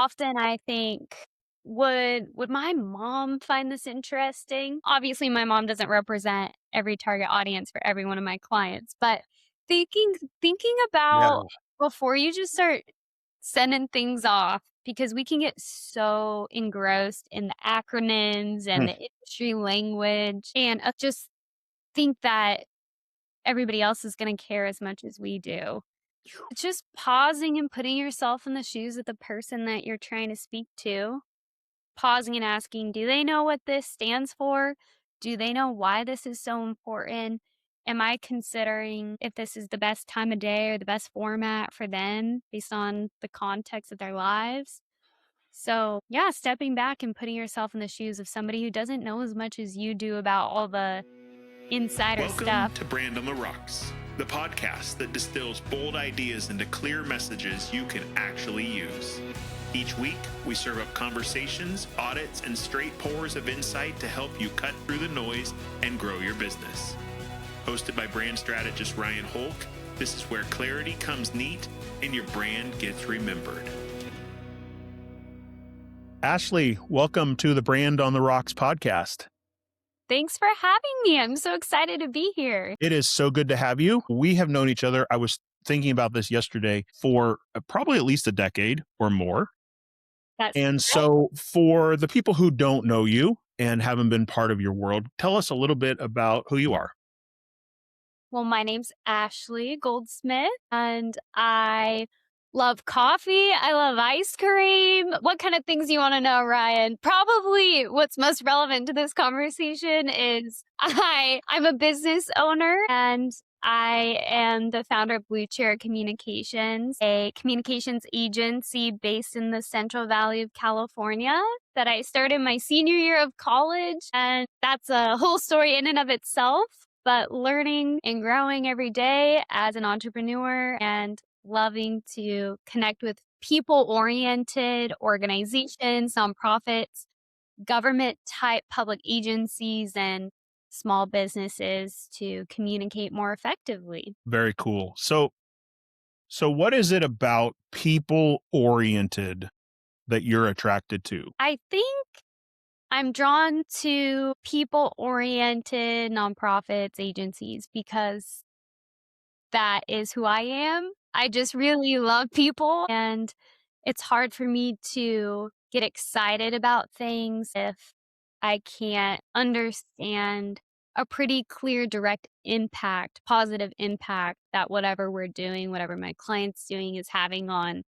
often I think, would my mom find this interesting? Obviously, my mom doesn't represent every target audience for every one of my clients, but thinking Yeah. about before you just start sending things off, because we can get so engrossed in the acronyms and Mm. the industry language and just think that everybody else is going to care as much as we do. It's just pausing and putting yourself in the shoes of the person that you're trying to speak to. Pausing and asking, do they know what this stands for? Do they know why this is so important? Am I considering if this is the best time of day or the best format for them based on the context of their lives? So, yeah, stepping back and putting yourself in the shoes of somebody who doesn't know as much as you do about all the insider Welcome stuff. to Brand on the Rocks, the podcast that distills bold ideas into clear messages you can actually use. Each week, we serve up conversations, audits, and straight pours of insight to help you cut through the noise and grow your business. Hosted by brand strategist Ryan Holck, this is where clarity comes neat and your brand gets remembered. Ashley, welcome to the Brand on the Rocks podcast. Thanks for having me. I'm so excited to be here. It is so good to have you. We have known each other. I was thinking about this yesterday for probably at least a decade or more. That's And so for the people who don't know you and haven't been part of your world, tell us a little bit about who you are. Well, my name's Ashley Goldsmith, and I love coffee. I love ice cream. What kind of things you want to know, Ryan? Probably what's most relevant to this conversation is I'm a business owner and I am the founder of Blue Chair Communications, a communications agency based in the Central Valley of California that I started my senior year of college. And that's a whole story in and of itself. But learning and growing every day as an entrepreneur and loving to connect with people-oriented organizations, nonprofits, government type public agencies, and small businesses to communicate more effectively. Very cool. So what is it about people oriented that you're attracted to? I think I'm drawn to people-oriented nonprofits, agencies, because that is who I am. I just really love people, and it's hard for me to get excited about things if I can't understand a pretty clear, direct impact, positive impact that whatever we're doing, whatever my client's doing is having on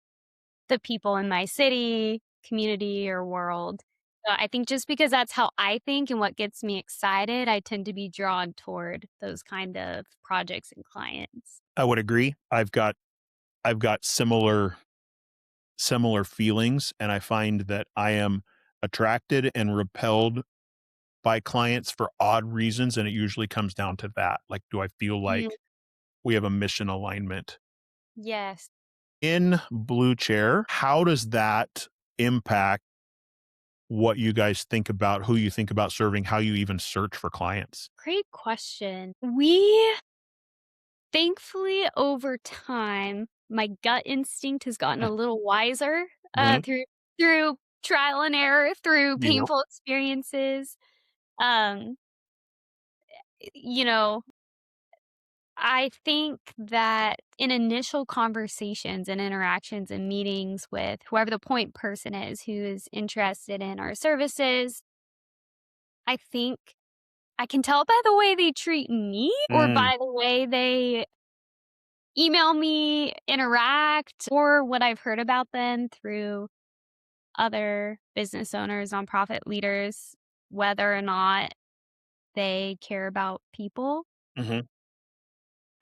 the people in my city, community, or world. So I think just because that's how I think and what gets me excited, I tend to be drawn toward those kind of projects and clients. I would agree. I've got similar feelings, and I find that I am attracted and repelled by clients for odd reasons, and it usually comes down to that. Like, do I feel Mm, like we have a mission alignment? yes. In Blue Chair, how does that impact what you guys think about, who you think about serving, how you even search for clients? Great question. We thankfully over time, my gut instinct has gotten a little wiser Mhm. through trial and error, through Yep. painful experiences. Um, you know, I think that in initial conversations and interactions and meetings with whoever the point person is who is interested in our services, I think I can tell by the way they treat me or Mm, by the way they email me, interact, or what I've heard about them through other business owners, nonprofit leaders, whether or not they care about people. mhm.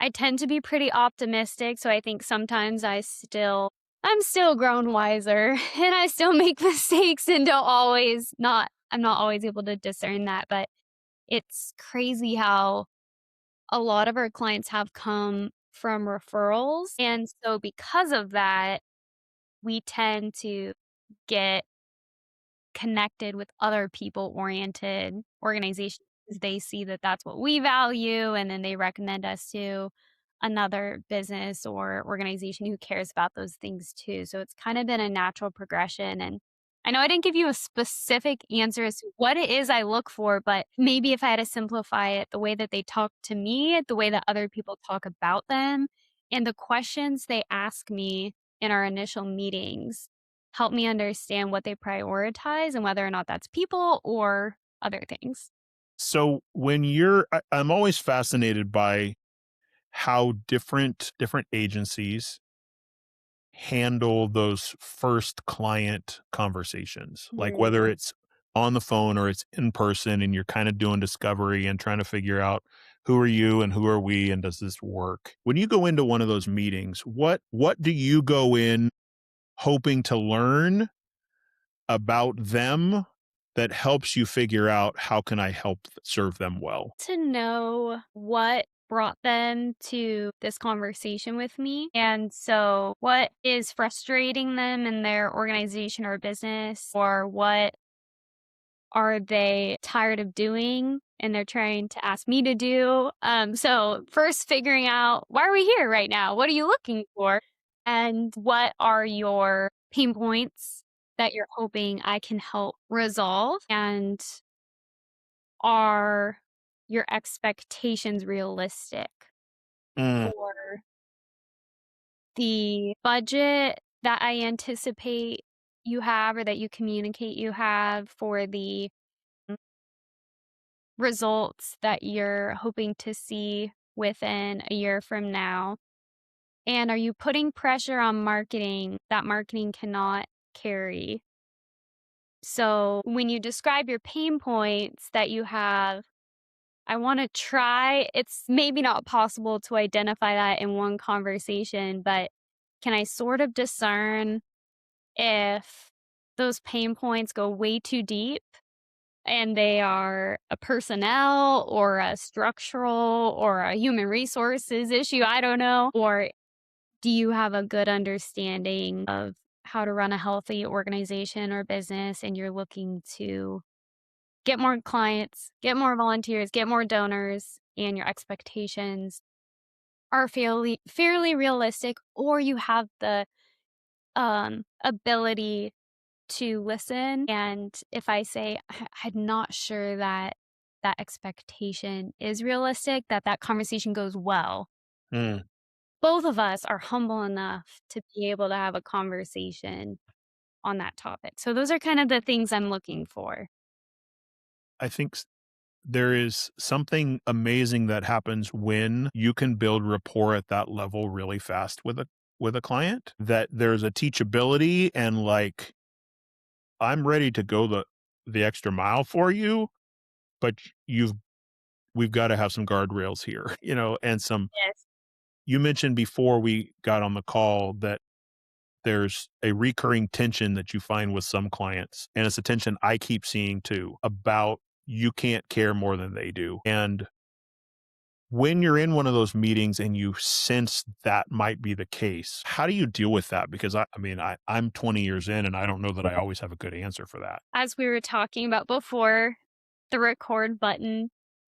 I tend to be pretty optimistic, so I think sometimes I'm still grown wiser and I still make mistakes and I'm not always able to discern that, but it's crazy how a lot of our clients have come from referrals. And so because of that, we tend to get connected with other people-oriented organizations. They see that that's what we value, and then they recommend us to another business or organization who cares about those things too. So it's kind of been a natural progression. And I know I didn't give you a specific answer as to what it is I look for, but maybe if I had to simplify it, the way that they talk to me, the way that other people talk about them, and the questions they ask me in our initial meetings help me understand what they prioritize and whether or not that's people or other things. So I'm always fascinated by how different agencies handle those first client conversations, like whether it's on the phone or it's in person and you're kind of doing discovery and trying to figure out who are you and who are we and does this work. When you go into one of those meetings, what do you go in hoping to learn about them that helps you figure out how can I help serve them well? To know what brought them to this conversation with me. And so, what is frustrating them in their organization or business, or what are they tired of doing and they're trying to ask me to do? So, first figuring out why are we here right now? What are you looking for? And what are your pain points that you're hoping I can help resolve? And are your expectations realistic Mm, for the budget that I anticipate you have or that you communicate you have for the results that you're hoping to see within a year from now? And are you putting pressure on marketing that marketing cannot carry? So when you describe your pain points that you have, I want to try. It's maybe not possible to identify that in one conversation, but can I sort of discern if those pain points go way too deep and they are a personnel or a structural or a human resources issue? I don't know. Or do you have a good understanding of how to run a healthy organization or business and you're looking to get more clients, get more volunteers, get more donors, and your expectations are fairly realistic, or you have the ability to listen. And if I say I'm not sure that that expectation is realistic, that conversation goes well. mm. Both of us are humble enough to be able to have a conversation on that topic. So those are kind of the things I'm looking for. I think there is something amazing that happens when you can build rapport at that level really fast with a client, that there's a teachability and like I'm ready to go the extra mile for you, but we've got to have some guardrails here, and some Yes. you mentioned before we got on the call that there's a recurring tension that you find with some clients, and it's a tension I keep seeing too about you can't care more than they do. And when you're in one of those meetings and you sense that might be the case, how do you deal with that? Because I'm 20 years in and I don't know that I always have a good answer for that. As we were talking about before the record button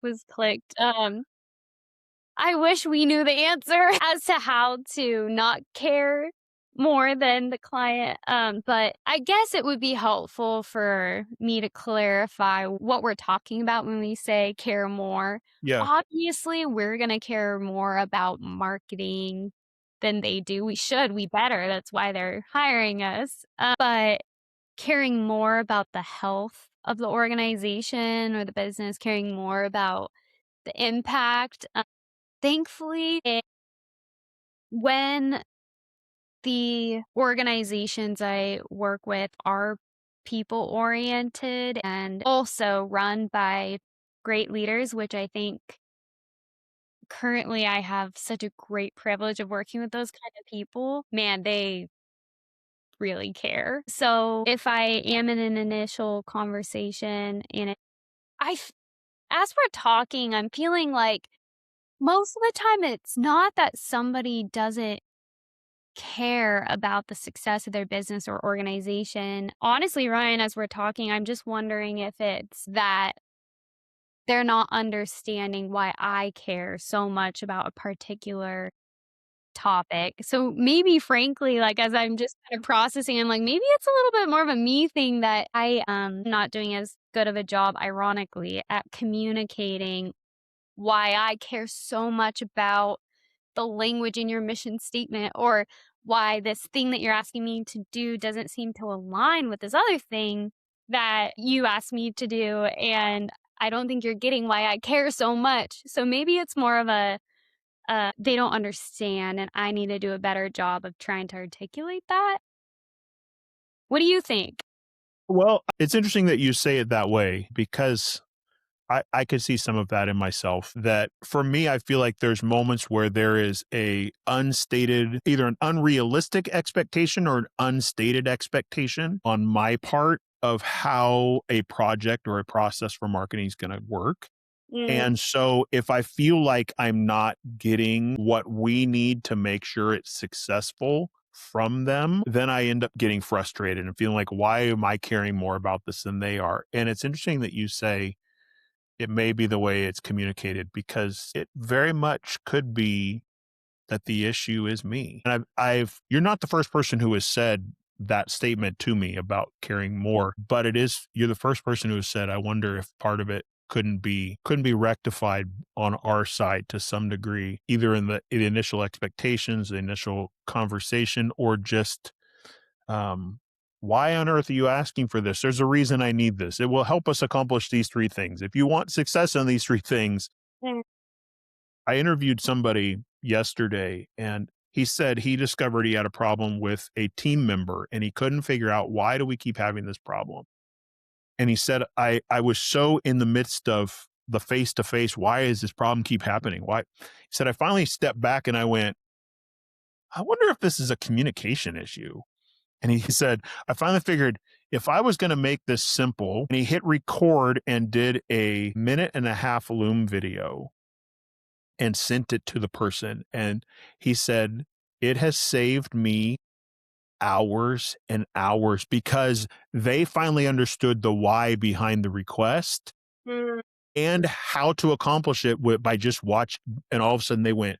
was clicked, I wish we knew the answer as to how to not care more than the client. But I guess it would be helpful for me to clarify what we're talking about when we say care more. Yeah. Obviously, we're going to care more about marketing than they do. We should, we better. That's why they're hiring us. But caring more about the health of the organization or the business, caring more about the impact. Thankfully, when the organizations I work with are people oriented and also run by great leaders, which I think currently I have such a great privilege of working with those kind of people. Man, they really care. So if I am in an initial conversation and as we're talking, I'm feeling like most of the time it's not that somebody doesn't care about the success of their business or organization. Honestly, Ryan, as we're talking, I'm just wondering if it's that they're not understanding why I care so much about a particular topic. So maybe frankly, like as I'm just kind of processing, I'm like, maybe it's a little bit more of a me thing that I not doing as good of a job, ironically, at communicating why I care so much about the language in your mission statement, or why this thing that you're asking me to do doesn't seem to align with this other thing that you asked me to do. And I don't think you're getting why I care so much. So maybe it's more of a they don't understand, and I need to do a better job of trying to articulate that. What do you think? Well, it's interesting that you say it that way because I could see some of that in myself. That for me, I feel like there's moments where there is a unstated, either an unrealistic expectation or an unstated expectation on my part of how a project or a process for marketing is going to work. Mm, And so if I feel like I'm not getting what we need to make sure it's successful from them, then I end up getting frustrated and feeling like, why am I caring more about this than they are? And it's interesting that you say it may be the way it's communicated because it very much could be that the issue is me. And you're not the first person who has said that statement to me about caring more, but you're the first person who has said, I wonder if part of it couldn't be rectified on our side to some degree, either in the initial expectations, the initial conversation, or just, why on earth are you asking for this? There's a reason I need this. It will help us accomplish these three things. If you want success in these three things, mm, I interviewed somebody yesterday and he said he discovered he had a problem with a team member and he couldn't figure out, why do we keep having this problem? And he said, I was so in the midst of the face to face, why does this problem keep happening? Why? He said, I finally stepped back and I went, I wonder if this is a communication issue. And he said, I finally figured if I was going to make this simple, and he hit record and did a 1.5 minute Loom video and sent it to the person. And he said, it has saved me hours and hours because they finally understood the why behind the request mm. and how to accomplish it by just watch. And all of a sudden they went,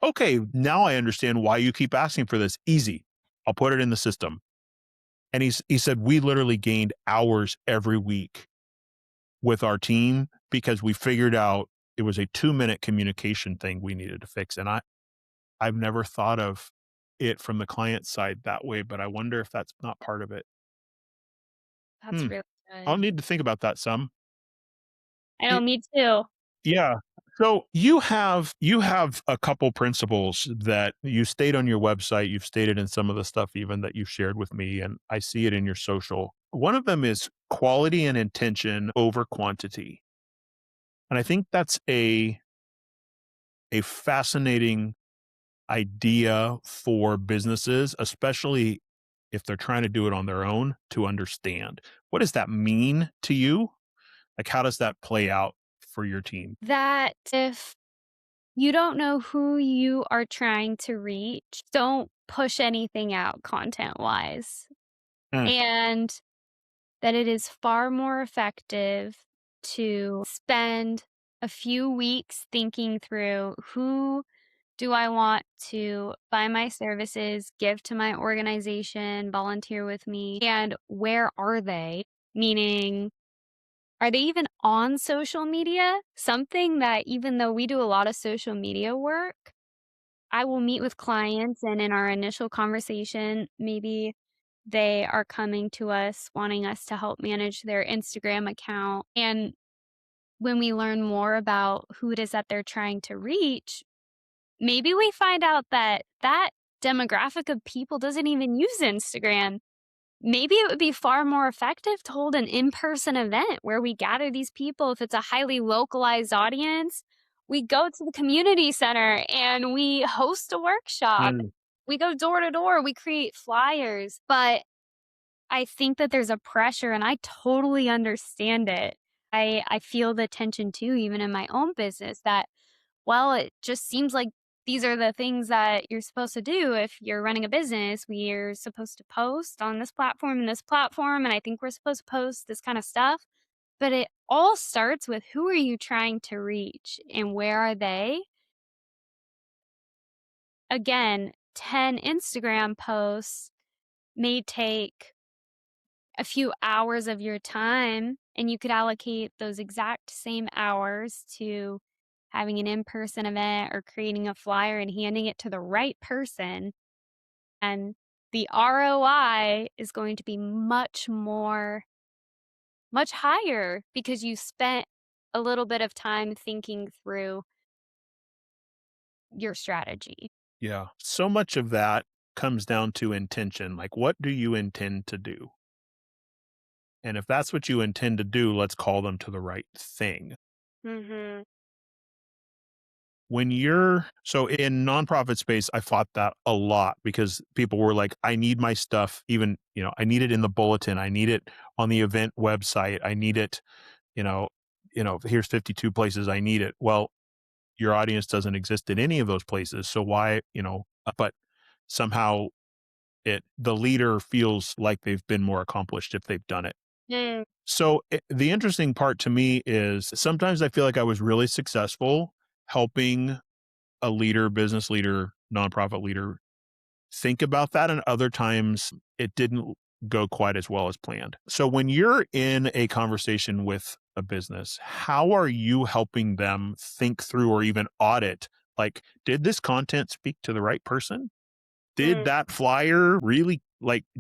okay, now I understand why you keep asking for this. Easy. I'll put it in the system. And he said, we literally gained hours every week with our team because we figured out it was a 2-minute communication thing we needed to fix. And I've never thought of it from the client side that way, but I wonder if that's not part of it. That's Hmm. really I'll good. need to think about that some. I know, Y- me too. Yeah. So you have a couple principles that you state on your website. You've stated in some of the stuff even that you've shared with me, and I see it in your social. One of them is quality and intention over quantity. And I think that's a fascinating idea for businesses, especially if they're trying to do it on their own, to understand. What does that mean to you? Like, how does that play out for your team? That if you don't know who you are trying to reach, don't push anything out content wise. Mm, And that it is far more effective to spend a few weeks thinking through, who do I want to buy my services, give to my organization, volunteer with me, and where are they? Meaning, are they even on social media? Something that, even though we do a lot of social media work, I will meet with clients, and in our initial conversation, maybe they are coming to us wanting us to help manage their Instagram account. And when we learn more about who it is that they're trying to reach, maybe we find out that that demographic of people doesn't even use Instagram. Maybe it would be far more effective to hold an in-person event where we gather these people. If it's a highly localized audience, we go to the community center and we host a workshop. mm, We go door to door, we create flyers. But I think that there's a pressure, and I totally understand it. I feel the tension too, even in my own business, that, well, it just seems like these are the things that you're supposed to do if you're running a business. We're supposed to post on this platform and this platform, and I think we're supposed to post this kind of stuff. But it all starts with who are you trying to reach and where are they? Again, 10 Instagram posts may take a few hours of your time, and you could allocate those exact same hours to having an in-person event or creating a flyer and handing it to the right person. And the ROI is going to be much higher because you spent a little bit of time thinking through your strategy. Yeah. So much of that comes down to intention. Like, what do you intend to do? And if that's what you intend to do, let's call them to the right thing. Mhm. So in nonprofit space, I fought that a lot because people were like, I need my stuff, even, I need it in the bulletin. I need it on the event website. I need it, you know, here's 52 places I need it. Well, your audience doesn't exist in any of those places. So why, but somehow the leader feels like they've been more accomplished if they've done it. Mm. So the interesting part to me is sometimes I feel like I was really successful helping a leader, business leader, nonprofit leader think about that. And other times it didn't go quite as well as planned. So when you're in a conversation with a business, how are you helping them think through or even audit? Like, did this content speak to the right person? Did Mm. that flyer really,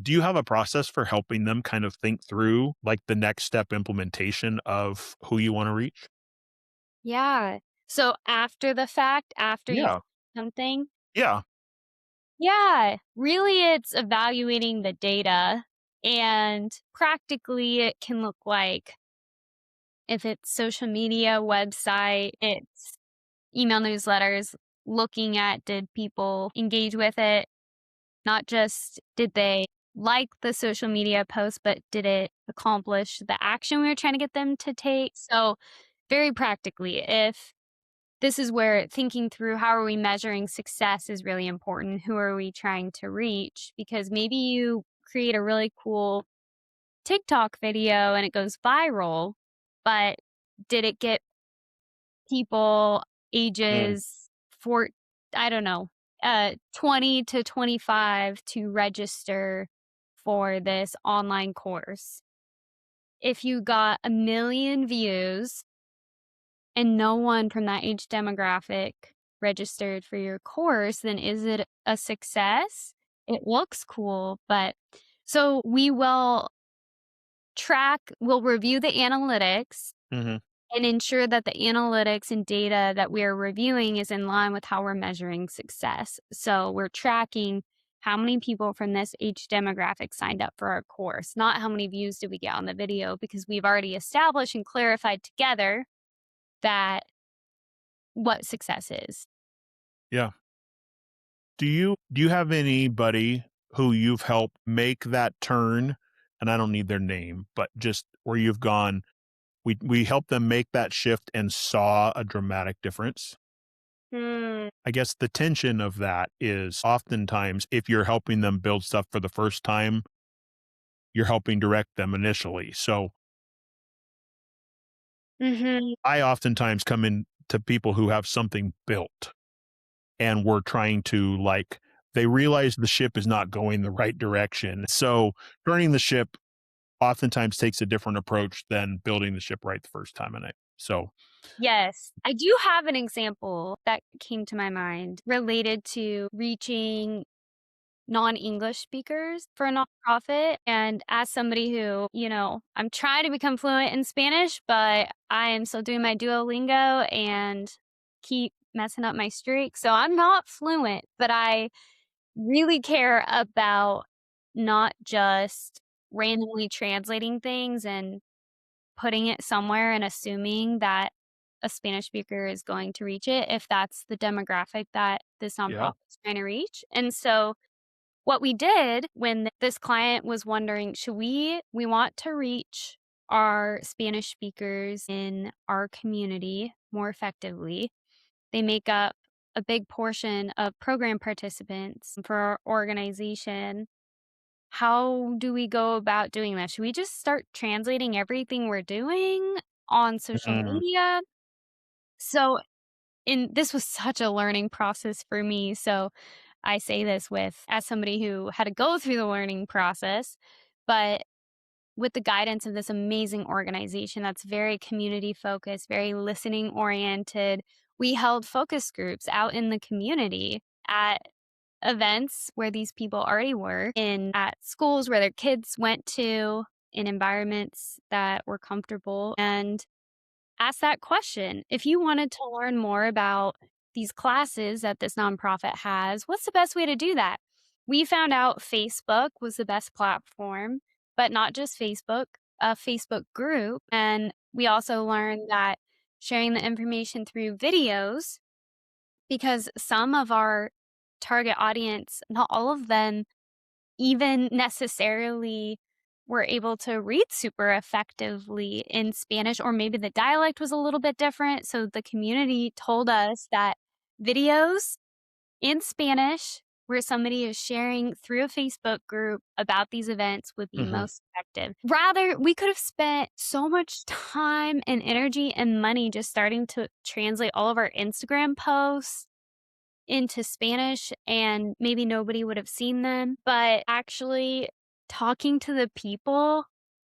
do you have a process for helping them kind of think through like the next step implementation of who you want to reach? Yeah. So after the fact, after you've Yeah. something, Yeah. yeah, really it's evaluating the data. And practically it can look like if it's social media, website, it's email newsletters, looking at did people engage with it? Not just did they like the social media post, but did it accomplish the action we were trying to get them to take? So, very practically, if this is where thinking through how are we measuring success is really important. Who are we trying to reach? Because maybe you create a really cool TikTok video and it goes viral, but did it get people Mm. ages for I don't know, 20 to 25 to register for this online course? If you got 1,000,000 views and no one from that age demographic registered for your course, then is it a success? It looks cool, but so we'll review the analytics Hmm. and ensure that the analytics and data that we are reviewing is in line with how we're measuring success. So we're tracking how many people from this age demographic signed up for our course, not how many views did we get on the video, because we've already established and clarified together that what success is. Yeah. Do you have anybody who you've helped make that turn? And I don't need their name, but just where you've gone, we helped them make that shift and saw a dramatic difference. Hmm. I guess the tension of that is oftentimes if you're helping them build stuff for the first time, you're helping direct them initially. So Mhm. I oftentimes come in to people who have something built and we're trying to they realize the ship is not going the right direction. So turning the ship oftentimes takes a different approach than building the ship right the first time in it. So Yes. I do have an example that came to my mind related to reaching non-English speakers for a nonprofit. And as somebody who, I'm trying to become fluent in Spanish, but I am still doing my Duolingo and keep messing up my streak. So I'm not fluent, but I really care about not just randomly translating things and putting it somewhere and assuming that a Spanish speaker is going to reach it if that's the demographic that this yeah. nonprofit is trying to reach. And so what we did when this client was wondering, we want to reach our Spanish speakers in our community more effectively. They make up a big portion of program participants for our organization. how do we go about doing this? Should we just start translating everything we're doing on social Mm, media? So, this was such a learning process for me. So, I say this with as somebody who had to go through the learning process, but with the guidance of this amazing organization that's very community focused, very listening oriented, we held focus groups out in the community at events where these people already work, in at schools where their kids went to, in environments that were comfortable, and ask that question. If you wanted to learn more about these classes that this nonprofit has, what's the best way to do that? We found out Facebook was the best platform, but not just Facebook, a Facebook group. And we also learned that sharing the information through videos, because some of our target audience, not all of them even necessarily were able to read super effectively in Spanish, or maybe the dialect was a little bit different. So the community told us that videos in Spanish, where somebody is sharing through a Facebook group about these events, would be mhm. most effective. Rather, we could have spent so much time and energy and money just starting to translate all of our Instagram posts into Spanish, and maybe nobody would have seen them, but actually talking to the people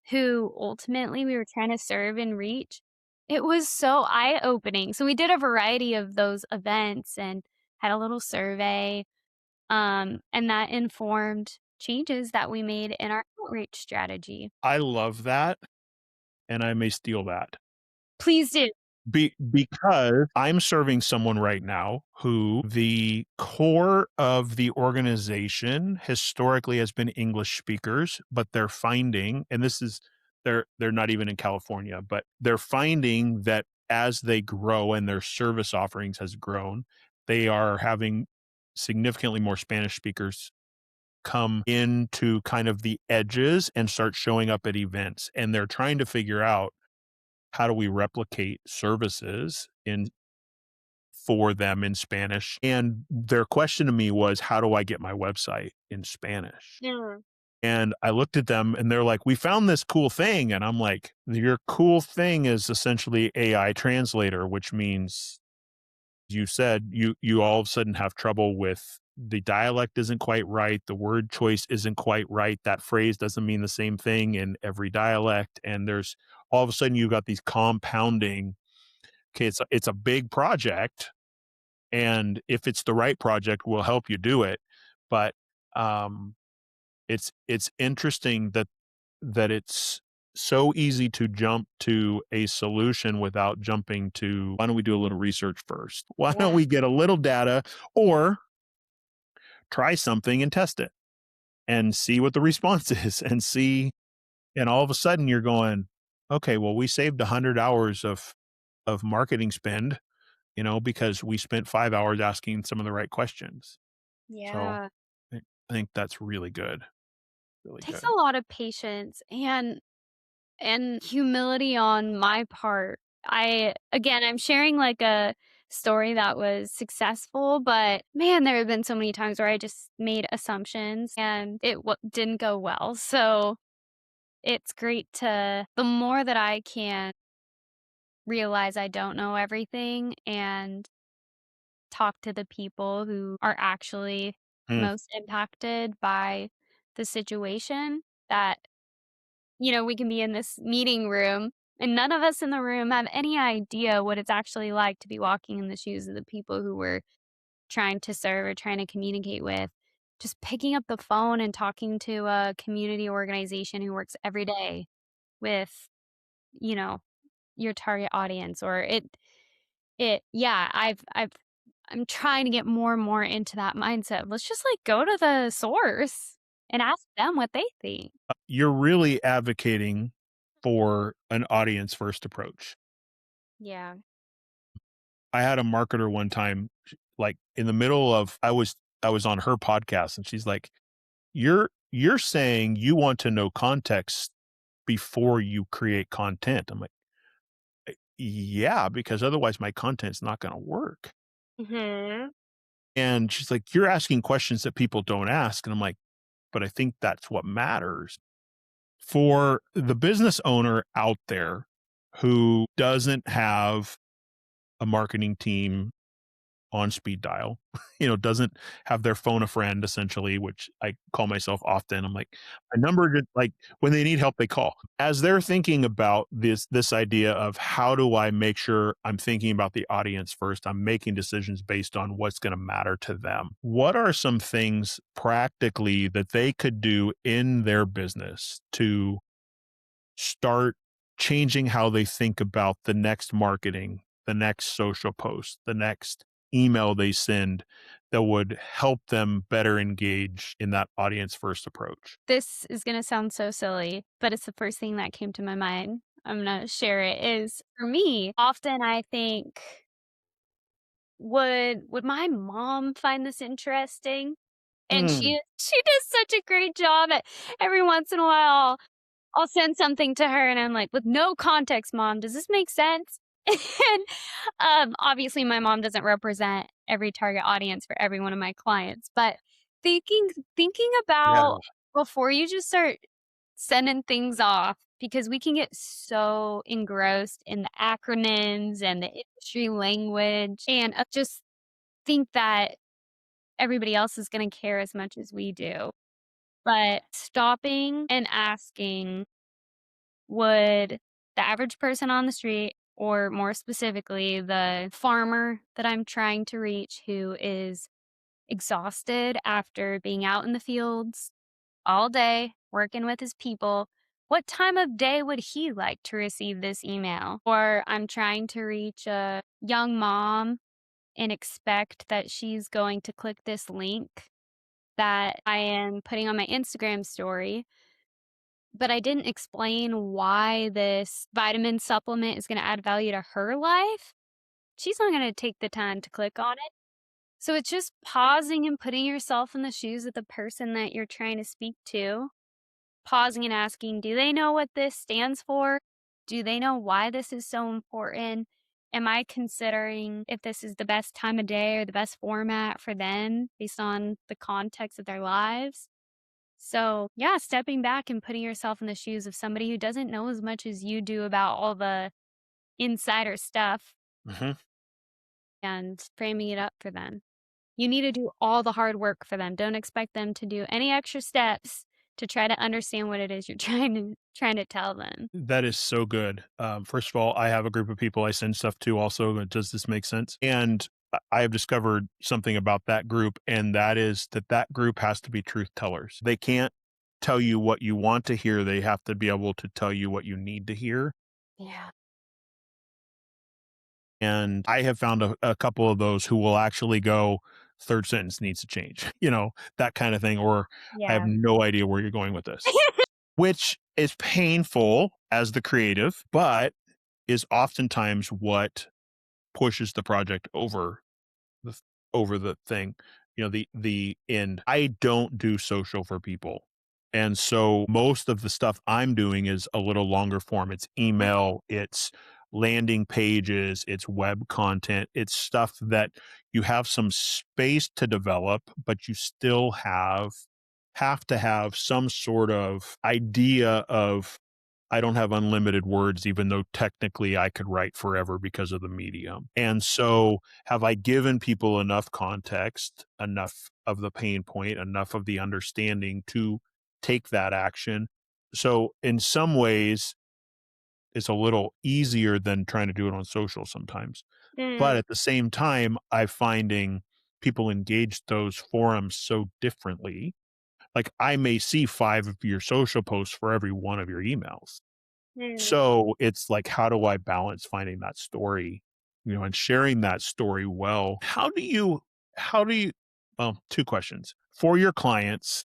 who ultimately we were trying to serve and reach, it was so eye-opening. So we did a variety of those events and had a little survey, and that informed changes that we made in our outreach strategy. I love that, and I may steal that. Please do. Because I'm serving someone right now who the core of the organization historically has been English speakers, but they're finding, and this is they're not even in California, but they're finding that as they grow and their service offerings has grown, they are having significantly more Spanish speakers come into kind of the edges and start showing up at events. And they're trying to figure out, how do we replicate services in for them in Spanish? And their question to me was, how do I get my website in Spanish? Yeah. And I looked at them and they're like, we found this cool thing. And I'm like, your cool thing is essentially AI translator, which means you said you all of a sudden have trouble with the dialect isn't quite right, the word choice isn't quite right, that phrase doesn't mean the same thing in every dialect, and there's all of a sudden you've got these compounding. Okay, it's a big project, and if it's the right project, we'll help you do it. But um, it's interesting that it's so easy to jump to a solution without jumping to, why don't we do a little research first? Why don't Yeah. we get a little data or try something and test it and see what the response is and see, and all of a sudden you're going, okay, well, we saved 100 hours of marketing spend, because we spent 5 hours asking some of the right questions. So Yeah. I think that's really good. Really Takes good. a lot of patience and humility on my part. I'm sharing like a story that was successful, but man, there have been so many times where I just made assumptions and didn't go well. So it's great the more that I can realize I don't know everything and talk to the people who are actually Mm, most impacted by the situation, that we can be in this meeting room and none of us in the room have any idea what it's actually like to be walking in the shoes of the people who we're trying to serve or trying to communicate with. Just picking up the phone and talking to a community organization who works every day with, you know, your target audience, or yeah, I'm trying to get more and more into that mindset. Let's just like go to the source and ask them what they think. you're really advocating for an audience first approach. Yeah. I had a marketer one time, like in the middle of, I was on her podcast and she's like, you're saying you want to know context before you create content. I'm like, yeah, because otherwise my content's not going to work. Mhm. And she's like, you're asking questions that people don't ask. And I'm like, but I think that's what matters. For the business owner out there who doesn't have a marketing team on speed dial, doesn't have their phone a friend essentially, which I call myself often. I'm like, my number, like when they need help, they call. As they're thinking about this idea of how do I make sure I'm thinking about the audience first, I'm making decisions based on what's going to matter to them. What are some things practically that they could do in their business to start changing how they think about the next marketing, the next social post, the next email they send that would help them better engage in that audience first approach? This is going to sound so silly, but it's the first thing that came to my mind. I'm going to share it is for me, often I think, would my mom find this interesting? And she does such a great job at every once in a while. I'll send something to her and I'm like, with no context, mom, does this make sense? And obviously my mom doesn't represent every target audience for every one of my clients, but thinking Yeah. about before you just start sending things off, because we can get so engrossed in the acronyms and the industry language and just think that everybody else is going to care as much as we do. But stopping and asking, would the average person on the street, or more specifically, the farmer that I'm trying to reach who is exhausted after being out in the fields all day, working with his people, what time of day would he like to receive this email? Or I'm trying to reach a young mom and expect that she's going to click this link that I am putting on my Instagram story, but I didn't explain why this vitamin supplement is going to add value to her life. She's not going to take the time to click on it. So it's just pausing and putting yourself in the shoes of the person that you're trying to speak to, pausing and asking, do they know what this stands for? Do they know why this is so important? Am I considering if this is the best time of day or the best format for them based on the context of their lives? So, yeah, stepping back and putting yourself in the shoes of somebody who doesn't know as much as you do about all the insider stuff Hmm. and framing it up for them. You need to do all the hard work for them. Don't expect them to do any extra steps to try to understand what it is you're trying to tell them. That is so good. First of all, I have a group of people I send stuff to also. Does this make sense? And I have discovered something about that group, and that is that group has to be truth tellers. They can't tell you what you want to hear. They have to be able to tell you what you need to hear. Yeah. And I have found a couple of those who will actually go, third sentence needs to change, that kind of thing. Or I have Yeah. no idea where you're going with this, which is painful as the creative, but is oftentimes what pushes the project the over the thing, the end. I don't do social for people. And so most of the stuff I'm doing is a little longer form. It's email, it's landing pages, it's web content, it's stuff that you have some space to develop, but you still have to have some sort of idea of I don't have unlimited words, even though technically I could write forever because of the medium. And so, have I given people enough context, enough of the pain point, enough of the understanding to take that action? So, in some ways, it's a little easier than trying to do it on social sometimes. But Mm, at the same time, I'm finding people engage those forums so differently. Like, I may see 5 of your social posts for every one of your emails. mm. So it's like, how do I balance finding that story, and sharing that story well? How do you, well, two questions for your clients.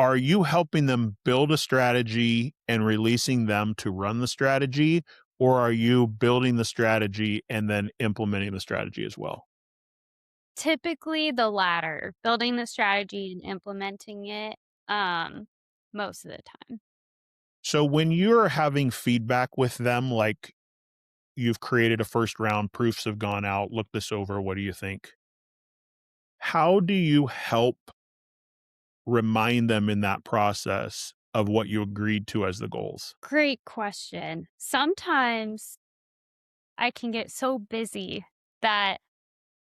Are you helping them build a strategy and releasing them to run the strategy? Or are you building the strategy and then implementing the strategy as well? Typically the latter, building the strategy and implementing it most of the time. So when you're having feedback with them, like you've created a first round, proofs have gone out, look this over, what do you think? How do you help remind them in that process of what you agreed to as the goals? Great question. Sometimes I can get so busy that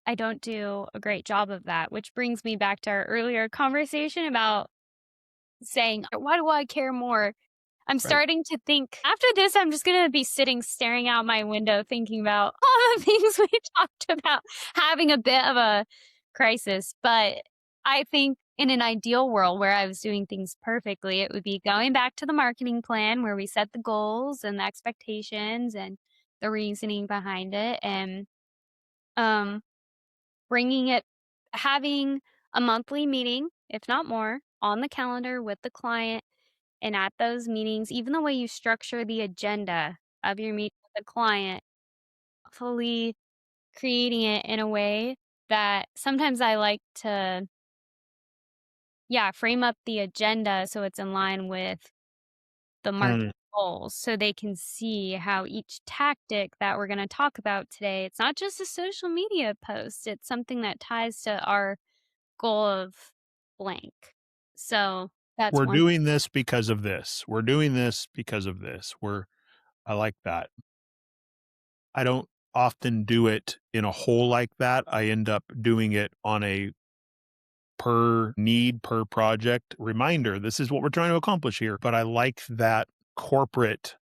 I don't do a great job of that, which brings me back to our earlier conversation about saying, why do I care more? I'm Right. starting to think after this, I'm just going to be sitting, staring out my window, thinking about all the things we talked about, having a bit of a crisis. But I think in an ideal world where I was doing things perfectly, it would be going back to the marketing plan where we set the goals and the expectations and the reasoning behind it, and um, bringing it, having a monthly meeting, if not more, on the calendar with the client. And at those meetings, even the way you structure the agenda of your meeting with the client, fully creating it in a way that sometimes I like to, frame up the agenda so it's in line with the market Mm. goals so they can see how each tactic that we're going to talk about today, it's not just a social media post, it's something that ties to our goal of blank. So that's We're one. doing this because of this. We're doing this because of this. I like that. I don't often do it in a whole like that. I end up doing it on a per need, per project reminder. This is what we're trying to accomplish here. But I like that corporate,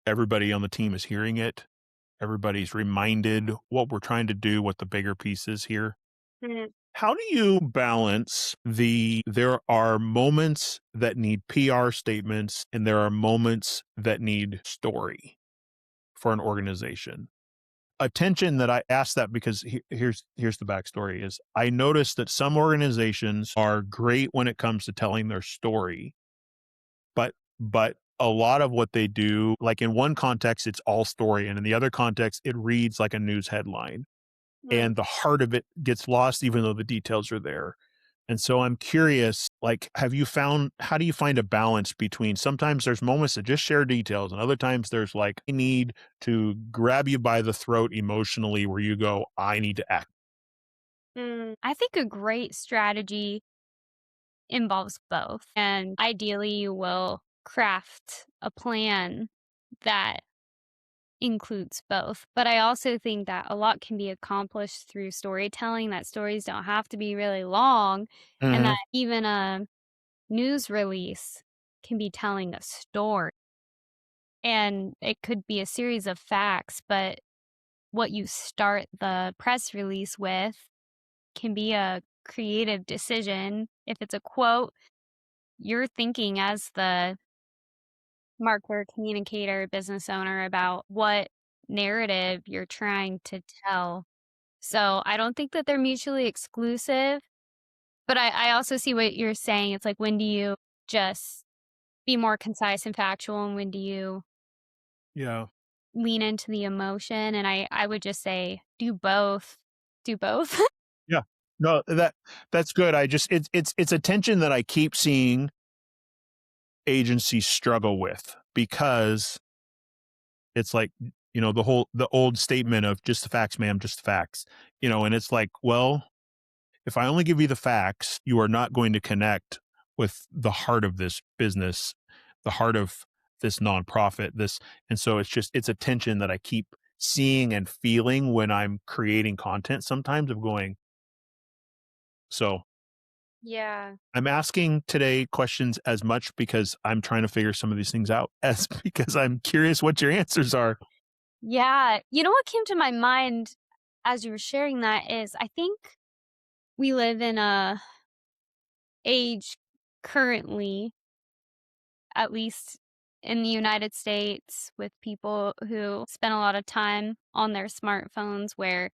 everybody on the team is hearing it. Everybody's reminded what we're trying to do, what the bigger piece is here. Mm. How do you balance there are moments that need PR statements and there are moments that need story for an organization? Attention that I ask that because here's the backstory is I noticed that some organizations are great when it comes to telling their story, but a lot of what they do, like in one context, it's all story, and in the other context, it reads like a news headline. Mm. And the heart of it gets lost even though the details are there. And so I'm curious, like, how do you find a balance between sometimes there's moments that just share details and other times there's like a need to grab you by the throat emotionally where you go, I need to act. I think a great strategy involves both. And ideally, you will craft a plan that includes both. But I also think that a lot can be accomplished through storytelling, that stories don't have to be really long, and Mhm. that even a news release can be telling a story. And it could be a series of facts, but what you start the press release with can be a creative decision. If it's a quote, you're thinking as the marketer, communicator, business owner about what narrative you're trying to tell. So I don't think that they're mutually exclusive, but I also see what you're saying. It's like, when do you just be more concise and factual, and when do you Yeah. lean into the emotion? And I would just say, do both. Do both. Yeah. No, that's good. It's a tension that I keep seeing agencies struggle with because it's like, the old statement of just the facts, ma'am, just the facts, and it's like, well, if I only give you the facts, you are not going to connect with the heart of this business, the heart of this nonprofit, and so it's a tension that I keep seeing and feeling when I'm creating content sometimes of going, so Yeah. I'm asking today questions as much because I'm trying to figure some of these things out as because I'm curious what your answers are. Yeah. You know what came to my mind as you were sharing that is, I think we live in a age currently, at least in the United States, with people who spend a lot of time on their smartphones, where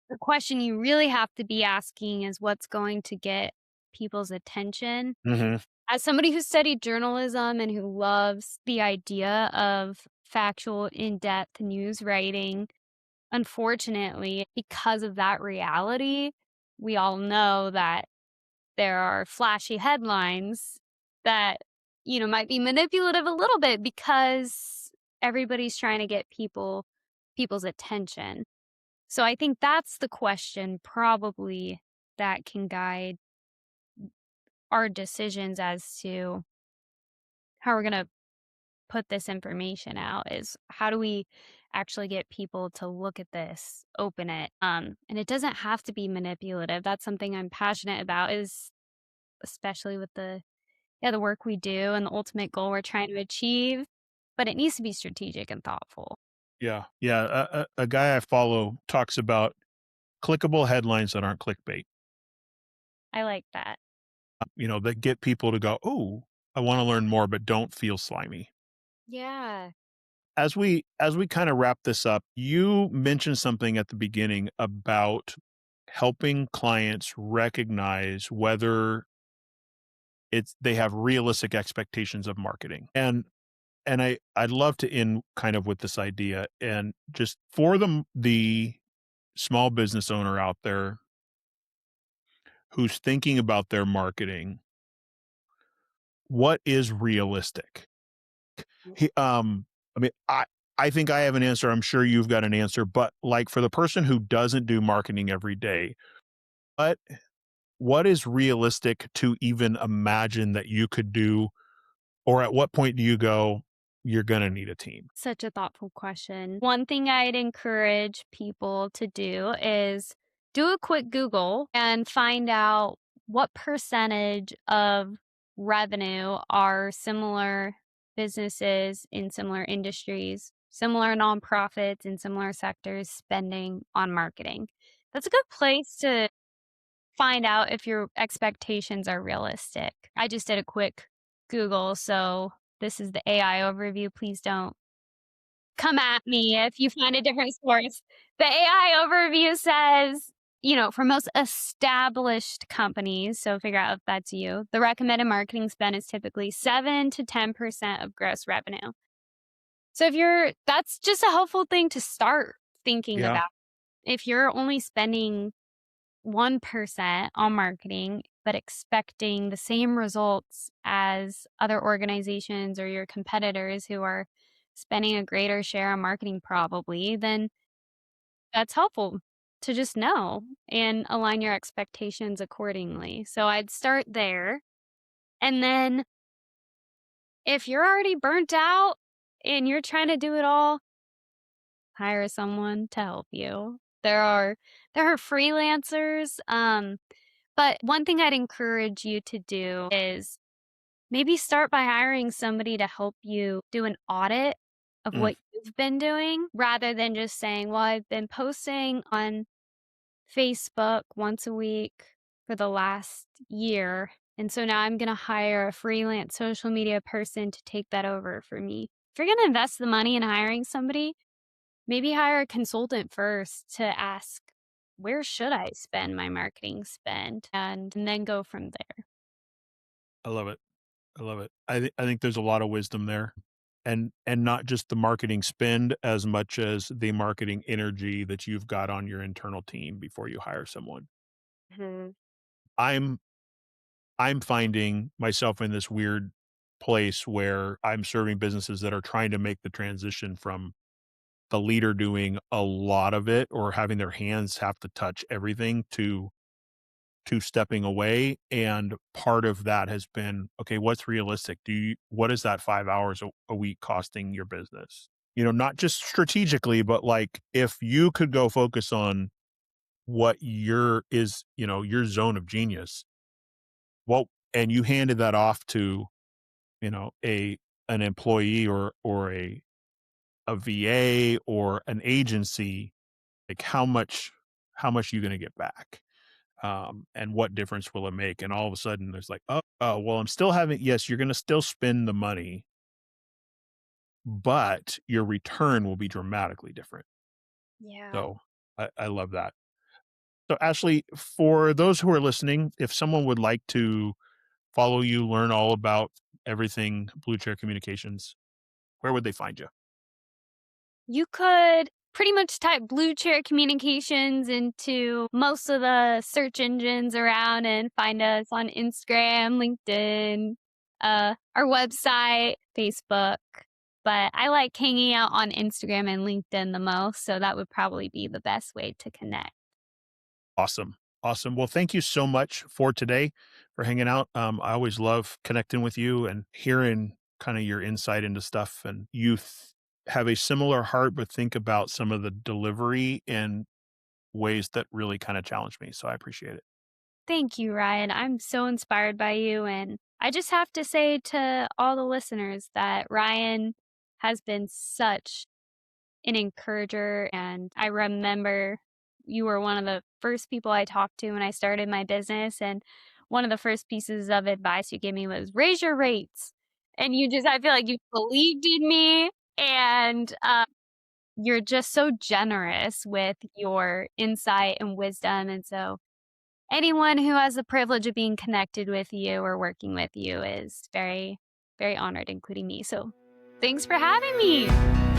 the question you really have to be asking is what's going to get people's attention. Hmm. As somebody who studied journalism and who loves the idea of factual, in-depth news writing, unfortunately, because of that reality, we all know that there are flashy headlines that, might be manipulative a little bit because everybody's trying to get people's attention. So I think that's the question probably that can guide our decisions as to how we're going to put this information out is how do we actually get people to look at this, open it. And it doesn't have to be manipulative. That's something I'm passionate about, is especially with the work we do and the ultimate goal we're trying to achieve, but it needs to be strategic and thoughtful. Yeah. Yeah. A guy I follow talks about clickable headlines that aren't clickbait, I like that. that get people to go, oh, I want to learn more, but don't feel slimy. Yeah. As we kind of wrap this up, you mentioned something at the beginning about helping clients recognize whether they have realistic expectations of marketing. And I'd love to end kind of with this idea, and just for the small business owner out there who's thinking about their marketing, what is realistic? He, I mean, I think I have an answer. I'm sure you've got an answer, but like for the person who doesn't do marketing every day, what what is realistic to even imagine that you could do, or at what point do you go, you're going to need a team? Such a thoughtful question. One thing I'd encourage people to do is do a quick Google and find out what percentage of revenue are similar businesses in similar industries, similar nonprofits in similar sectors spending on marketing. That's a good place to find out if your expectations are realistic. I just did a quick Google, so this is the AI overview. Please don't come at me if you find a different source. The AI overview says, for most established companies, so figure out if that's you, the recommended marketing spend is typically 7 to 10% of gross revenue. So that's just a helpful thing to start thinking Yeah. about. If you're only spending 1% on marketing, but expecting the same results as other organizations or your competitors who are spending a greater share on marketing, probably, then that's helpful to just know and align your expectations accordingly. So I'd start there. And then if you're already burnt out and you're trying to do it all, hire someone to help you. There are freelancers. But one thing I'd encourage you to do is maybe start by hiring somebody to help you do an audit of Mm. what you've been doing, rather than just saying, well, I've been posting on Facebook once a week for the last year. And so now I'm going to hire a freelance social media person to take that over for me. If you're going to invest the money in hiring somebody, maybe hire a consultant first to ask, where should I spend my marketing spend? And then go from there. I love it. I love it. I think there's a lot of wisdom there, and not just the marketing spend as much as the marketing energy that you've got on your internal team before you hire someone. Mhm. I'm I'm finding myself in this weird place where I'm serving businesses that are trying to make the transition from the leader doing a lot of it or having their hands have to touch everything to stepping away. And part of that has been, okay, what's realistic? What is that 5 hours a week costing your business? Not just strategically, but like if you could go focus on what your zone of genius, well, and you handed that off to, an employee or a VA or an agency, like how much are you going to get back? And what difference will it make? And all of a sudden there's like, oh, well, yes, you're going to still spend the money, but your return will be dramatically different. Yeah. So I love that. So Ashley, for those who are listening, if someone would like to follow you, learn all about everything Blue Chair Communications, where would they find you? You could pretty much type Blue Chair Communications into most of the search engines around and find us on Instagram, LinkedIn, our website, Facebook. But I like hanging out on Instagram and LinkedIn the most, so that would probably be the best way to connect. Awesome. Awesome. Well, thank you so much for today, for hanging out. I always love connecting with you and hearing kind of your insight into stuff. And have a similar heart, but think about some of the delivery in ways that really kind of challenge me. So I appreciate it. Thank you, Ryan. I'm so inspired by you. And I just have to say to all the listeners that Ryan has been such an encourager. And I remember you were one of the first people I talked to when I started my business. And one of the first pieces of advice you gave me was raise your rates. And I feel like you believed in me. And you're just so generous with your insight and wisdom. And so anyone who has the privilege of being connected with you or working with you is very, very honored, including me. So thanks for having me.